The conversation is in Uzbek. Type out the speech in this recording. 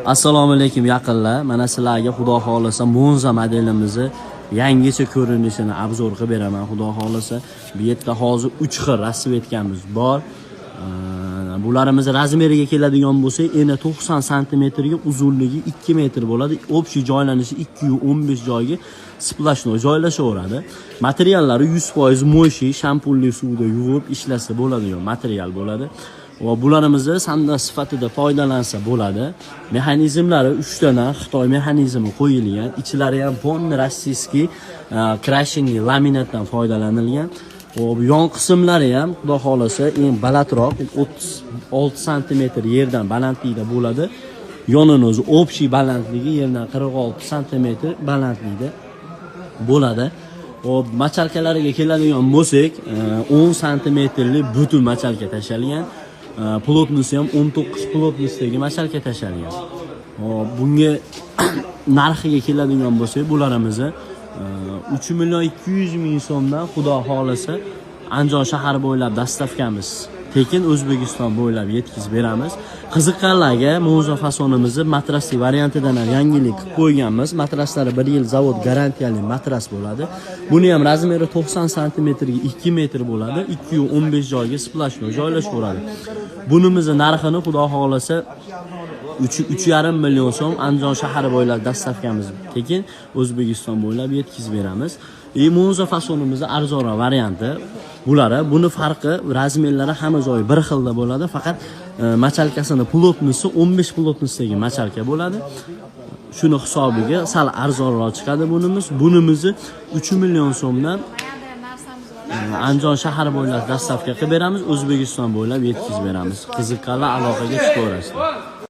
Assalomu alaykum yaqinlar. Mana sizlarga xudo xolisa Monza modelimizni yangicha ko'rinishini obzor qilib beraman. Xudo xolisa bu yerda hozir 3 xil rasvetkamiz bor. Bularimiz razmeriga keladigan bo'lsa, eni 90 sm ga, uzunligi 2 metr bo'ladi. Общий joylanishi 215 joyga splashno joylashaveradi. Materiallari 100% mo'shi, shampunli suvda yuvib ishlasa bo'ladigan material bo'ladi. Va bularimizni sanda sifatida foydalansa bo'ladi. Mexanizmlari 3 dana Xitoy mexanizmi qo'yilgan. Ichlari ham polni rossiyskiy crashing laminatdan foydalanilgan. Bu yon qismlari ham xudo xolasa eng balandroq 36 sm yerdan balandlikda bo'ladi. Yonini o'zi общий balandligi yerdan 46 sm balandlikda bo'ladi. Hop, machalkalariga keladigan bo'lsak, 10 sm butun machalka tashalgan. Plotnisi ham 19 plotnisdagi machalka tashalgan. Hop, bunga narxiga keladigan bo'lsak, bularimizni 3 million 200 ming so'mdan xudo xolasa Andijon shahar bo'ylab dastavkamiz tekin O'zbekiston bo'ylab yetkazib beramiz. Qiziqqanlarga Monza fasonimizni matrasli variantidan yangilik qilib qo'yganmiz. Matraslari 1 yil zavod garantiyali matras bo'ladi. Buni ham razmeri 90 sm ga 2 metr bo'ladi. 215 joyga splashno joylashaveradi. Bunimizni narxini xudo xolasa 3,5 million so'm Andijon shahari bo'ylab dastavkamiz tekin O'zbekiston bo'ylab yetkazib beramiz. Monza fasonimizni arzonroq varianti bular. Buni farqi razmerlari hamma joyi bir xilda bo'ladi, faqat machalkasini plotnisi 15 plotnisdagi machalka bo'ladi. Shuni hisobiga sal arzonroq chiqadi bunimiz. Bunimizni 3 million so'mdan Andijon shahari bo'ylab dastavka qilib beramiz, O'zbekiston bo'ylab yetkazib beramiz. Qiziqqanlar aloqaga chiqaverasizlar.